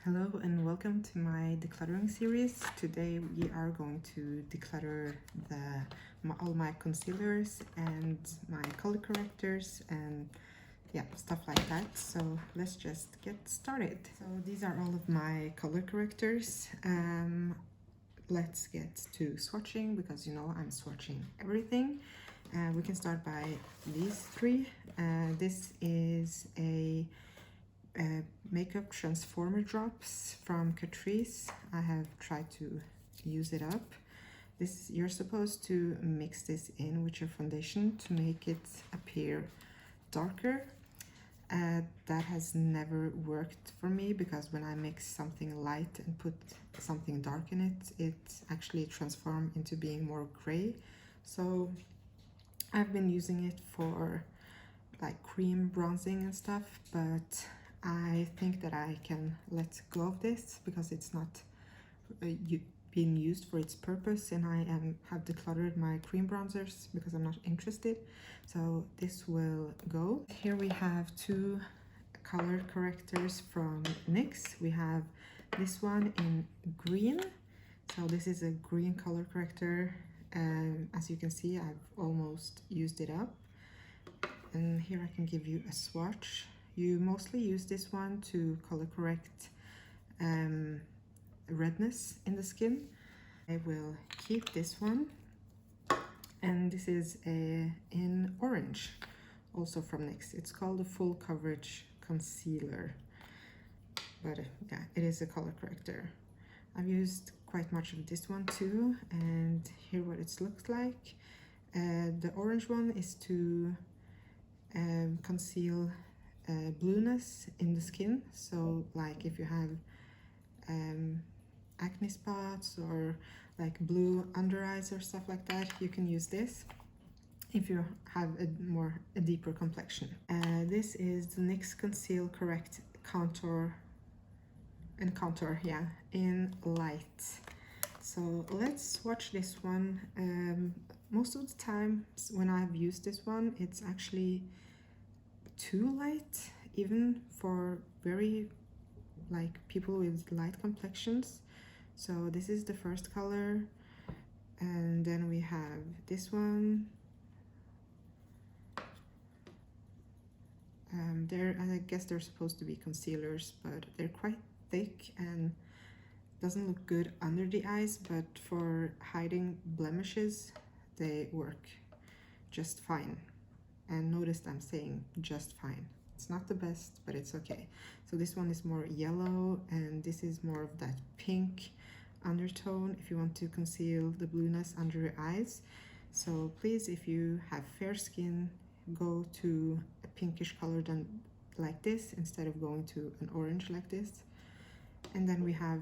Hello and welcome to my decluttering series. Today we are going to declutter all my concealers and my color correctors and yeah, stuff like that. So let's just get started. So these are all of my color correctors. Let's get to swatching because you know I'm swatching everything. We can start by these three. This is a makeup transformer drops from Catrice. I have tried to use it up. You're supposed to mix this in with your foundation to make it appear darker. That has never worked for me because when I mix something light and put something dark in it, it actually transforms into being more gray. So I've been using it for like cream bronzing and stuff, but I think that I can let go of this because it's not being used for its purpose, and I have decluttered my cream bronzers because I'm not interested. So this will go. Here we have two color correctors from NYX. We have this one in green. So this is a green color corrector. As you can see, I've almost used it up. And here I can give you a swatch. You mostly use this one to color correct redness in the skin. I will keep this one, and this is in orange, also from NYX. It's called a full coverage concealer, but yeah, it is a color corrector. I've used quite much of this one too, and here what it looks like. The orange one is to conceal blueness in the skin. So like if you have acne spots or like blue under eyes or stuff like that, you can use this if you have a deeper complexion. This is the NYX Conceal Correct Contour in light. So let's swatch this one. Most of the time when I've used this one, it's actually too light, even for very like people with light complexions. So this is the first color, and then we have this one. I guess they're supposed to be concealers, but they're quite thick and doesn't look good under the eyes, but for hiding blemishes they work just fine. And notice I'm saying just fine. It's not the best, but it's okay. So this one is more yellow, and this is more of that pink undertone if you want to conceal the blueness under your eyes. So please, if you have fair skin, go to a pinkish color like this instead of going to an orange like this. And then we have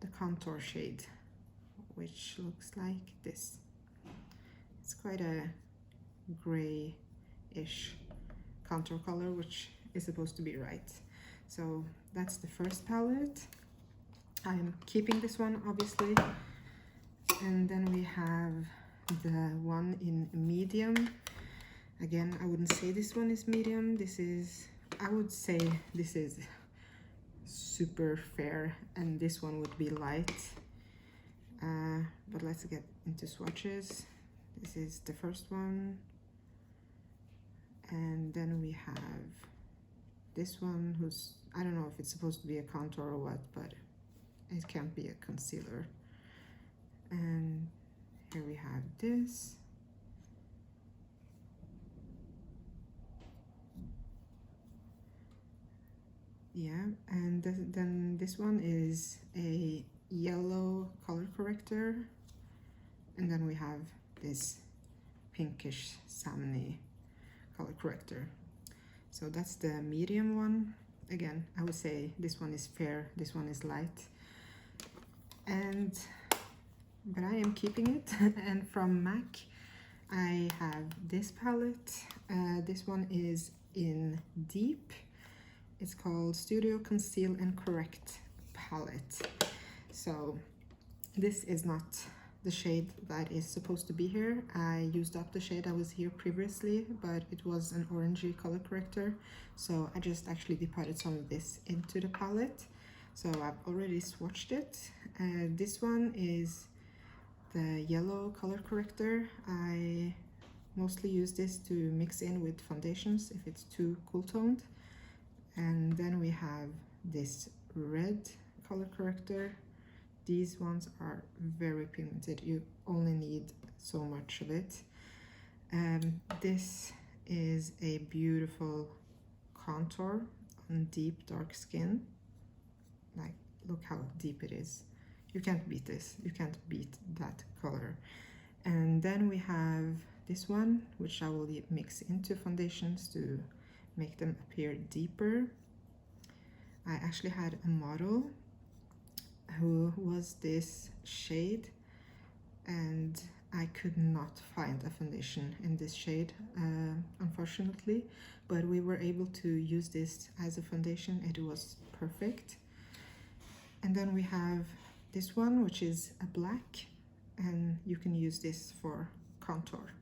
the contour shade, which looks like this. It's quite a gray-ish contour color, which is supposed to be right. So that's the first palette. I'm keeping this one obviously. And then we have the one in medium. Again, I wouldn't say this one is medium. I would say this is super fair, and this one would be light. But let's get into swatches. This is the first one, and then we have this one who's, I don't know if it's supposed to be a contour or what, but it can't be a concealer. And here we have this. Yeah, and then this one is a yellow color corrector, and then we have this pinkish salmony color corrector. So that's the medium one. Again, I would say this one is fair, this one is light, but I am keeping it. And from MAC I have this palette. This one is in deep. It's called Studio Conceal and Correct palette. So this is not the shade that is supposed to be here. I used up the shade that was here previously, but it was an orangey color corrector, so I just actually deposited some of this into the palette. So I've already swatched it. This one is the yellow color corrector. I mostly use this to mix in with foundations if it's too cool toned. And then we have this red color corrector. These ones are very pigmented. You only need so much of it. This is a beautiful contour on deep dark skin. Like, look how deep it is. You can't beat this. You can't beat that color. And then we have this one, which I will mix into foundations to make them appear deeper. I actually had a model who was this shade, and I could not find a foundation in this shade, unfortunately, but we were able to use this as a foundation. It was perfect. And then we have this one, which is a black, and you can use this for contour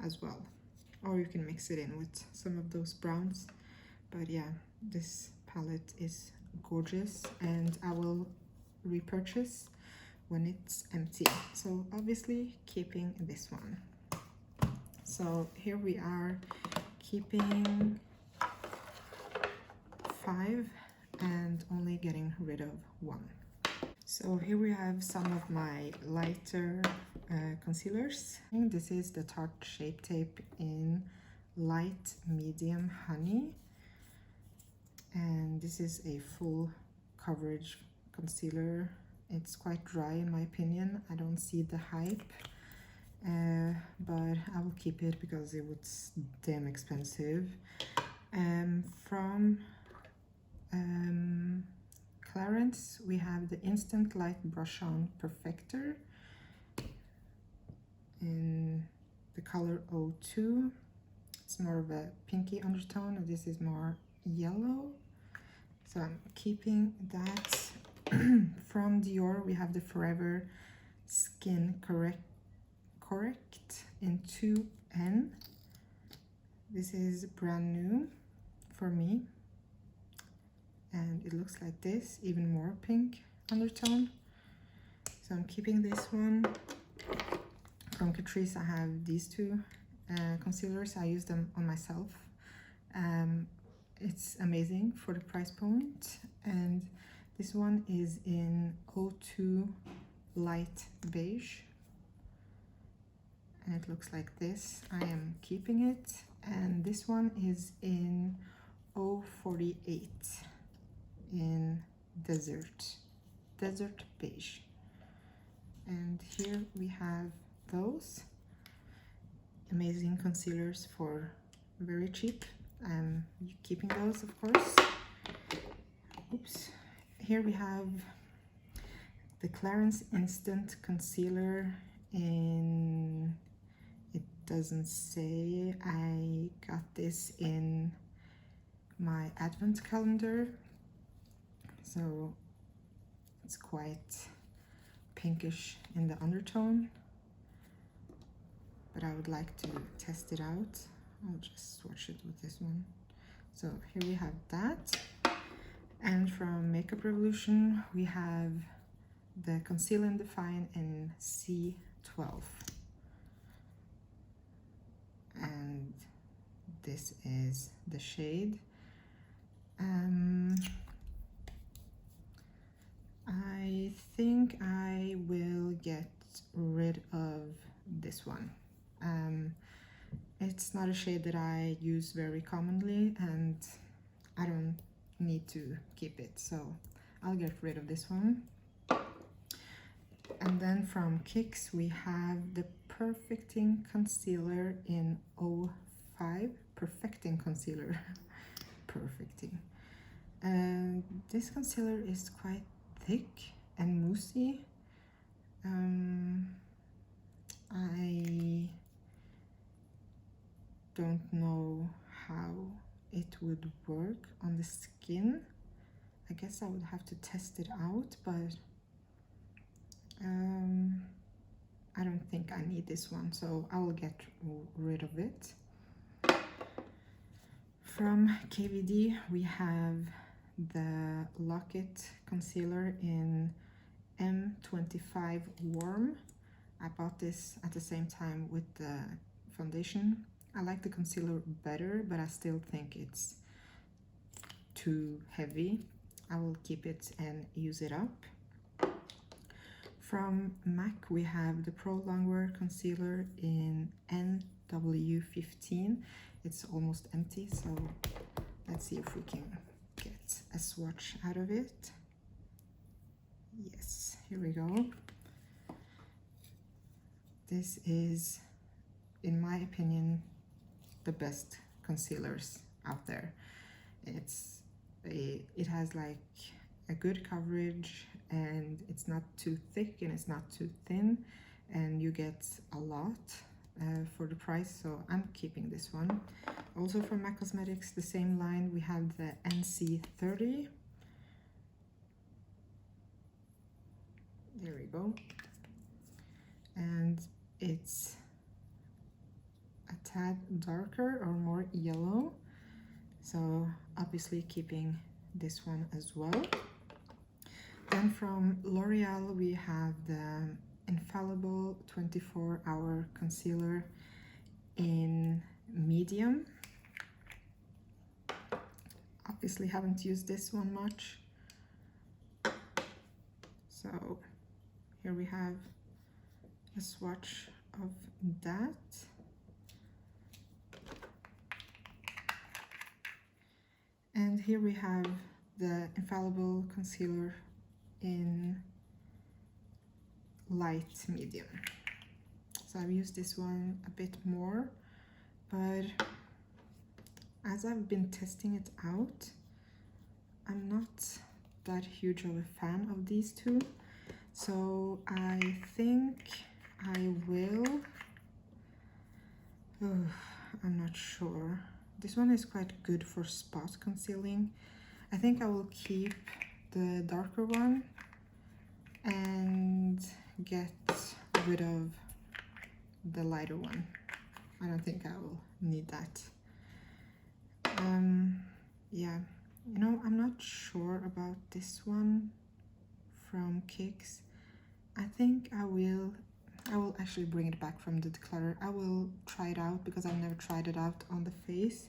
as well, or you can mix it in with some of those browns. But yeah, this palette is gorgeous, and I will repurchase when it's empty. So obviously keeping this one. So here we are, keeping 5 and only getting rid of 1. So here we have some of my lighter concealers. This is the Tarte Shape Tape in Light Medium Honey, and this is a full coverage concealer. It's quite dry in my opinion. I don't see the hype, but I will keep it because it was damn expensive. From Clarins, we have the Instant Light Brush On Perfector in the color 02. It's more of a pinky undertone, and this is more yellow. So I'm keeping that. From Dior, we have the Forever Skin Correct in 2N. This is brand new for me, and it looks like this, even more pink undertone. So I'm keeping this one. From Catrice, I have these two concealers. I use them on myself. It's amazing for the price point, and this one is in 02 Light Beige, and it looks like this. I am keeping it. And this one is in 048 in Desert Beige. And here we have those amazing concealers for very cheap. I'm keeping those, of course. Oops. Here we have the Clarins Instant Concealer in, it doesn't say, I got this in my advent calendar, so it's quite pinkish in the undertone, but I would like to test it out. I'll just swatch it with this one. So here we have that. And from Makeup Revolution, we have the Conceal and Define in C12. And this is the shade. I think I will get rid of this one. It's not a shade that I use very commonly, and I don't need to keep it, so I'll get rid of this one. And then from Kix, we have the Perfecting Concealer in 05. Perfecting Concealer. Perfecting. And this concealer is quite thick and moussey. I don't know how it would work on the skin. I guess I would have to test it out, but I don't think I need this one, so I will get rid of it. From KVD, we have the Lock It concealer in M25 Warm. I bought this at the same time with the foundation. I like the concealer better, but I still think it's too heavy. I will keep it and use it up. From MAC we have the Pro Longwear concealer in NW15. It's almost empty, so let's see if we can get a swatch out of it. Yes, here we go. This is, in my opinion, the best concealers out there. It has like a good coverage, and it's not too thick and it's not too thin, and you get a lot for the price, so I'm keeping this one. Also from MAC Cosmetics, the same line, we have the NC30. There we go. And it's a tad darker or more yellow, so obviously keeping this one as well. Then from L'Oreal we have the Infallible 24-hour concealer in medium. Obviously haven't used this one much, so here we have a swatch of that. And here we have the Infallible concealer in light medium. So I've used this one a bit more, but as I've been testing it out, I'm not that huge of a fan of these two. So I think I will, I'm not sure. This one is quite good for spot concealing. I think I will keep the darker one and get rid of the lighter one. I don't think I will need that. Yeah, you know, I'm not sure about this one from Kicks. I think I will actually bring it back from the Declutter. I will try it out because I've never tried it out on the face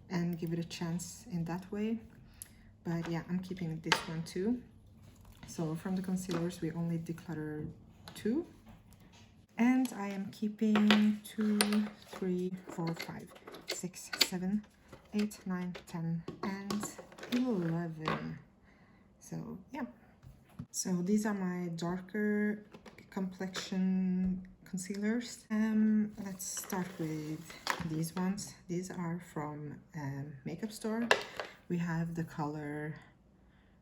and give it a chance in that way. But yeah, I'm keeping this one too. So from the concealers, we only declutter 2. And I am keeping 2, 3, 4, 5, 6, 7, 8, 9, 10, and 11. So yeah. So these are my darker complexion concealers. Let's start with these ones. These are from Makeup Store. We have the color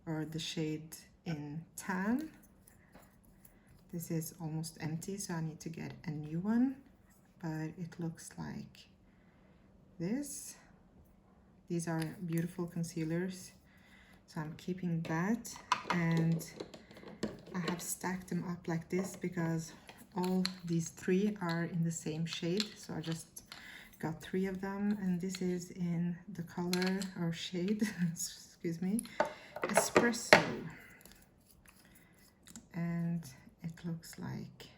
or the shade in Tan. This is almost empty, so I need to get a new one, but it looks like this. These are beautiful concealers, so I'm keeping that, and I have stacked them up like this because all these 3 are in the same shade, so I just got 3 of them, and this is in the color or shade excuse me, Espresso, and it looks like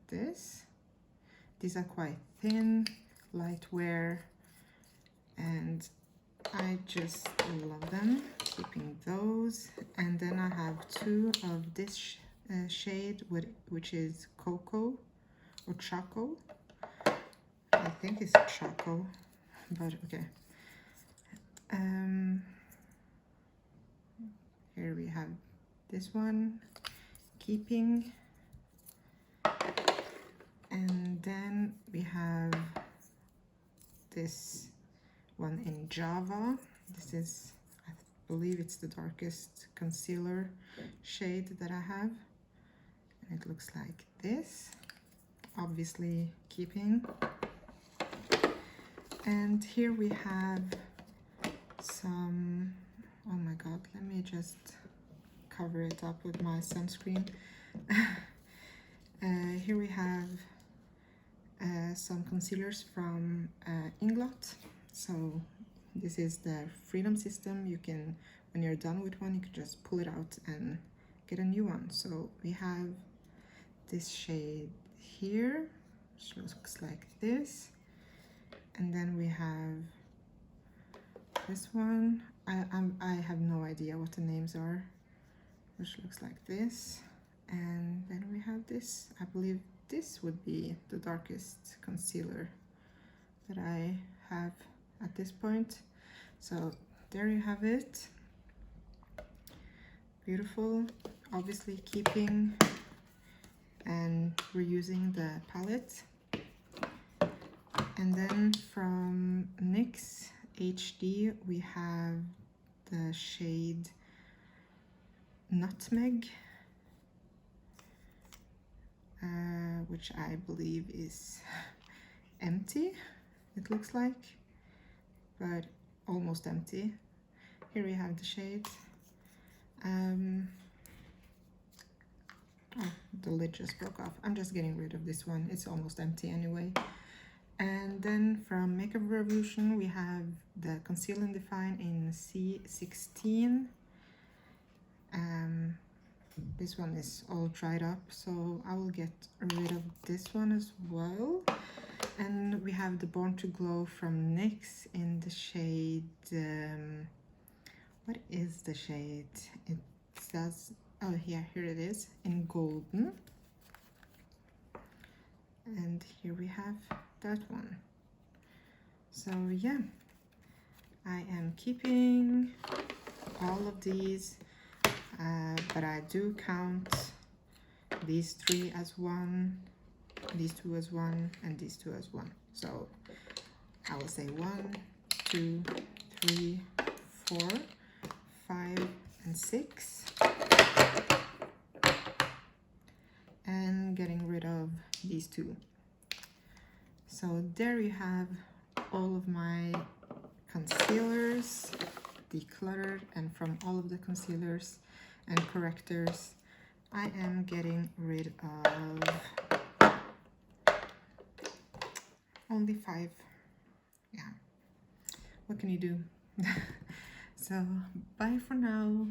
this. These are quite thin, light wear, and I just love them. Keeping those. And then I have 2 of this shade, which is Cocoa or Choco. I think it's Choco, but okay. Here we have this one, keeping. And then we have this one in Java. This is, I believe it's the darkest concealer shade that I have. And it looks like this. Obviously keeping. And here we have some, oh my god, let me just cover it up with my sunscreen. Here we have some concealers from Inglot. So this is the Freedom System. You can when you're done with one, you can just pull it out and get a new one. So we have this shade here, which looks like this, and then we have this one. I have no idea what the names are, which looks like this. And then we have this. I believe this would be the darkest concealer that I have at this point. So there you have it. Beautiful. Obviously keeping and reusing the palette. And then from NYX HD we have the shade Nutmeg, which I believe is empty, it looks like, but almost empty. Here we have the shade. Oh, the lid just broke off. I'm just getting rid of this one. It's almost empty anyway. And then from Makeup Revolution we have the Conceal and Define in C16. This one is all dried up, so I will get rid of this one as well. And we have the Born to Glow from NYX in the shade, what is the shade? It says, oh yeah, here it is, in Golden. And here we have that one. So yeah, I am keeping all of these, but I do count these 3 as one, these 2 as one, and these 2 as one. So I will say 1, 2, 3, 4, 5, and 6. And getting rid of these 2. So there you have all of my concealers decluttered, and from all of the concealers and correctors I am getting rid of only 5. Yeah, what can you do? So bye for now.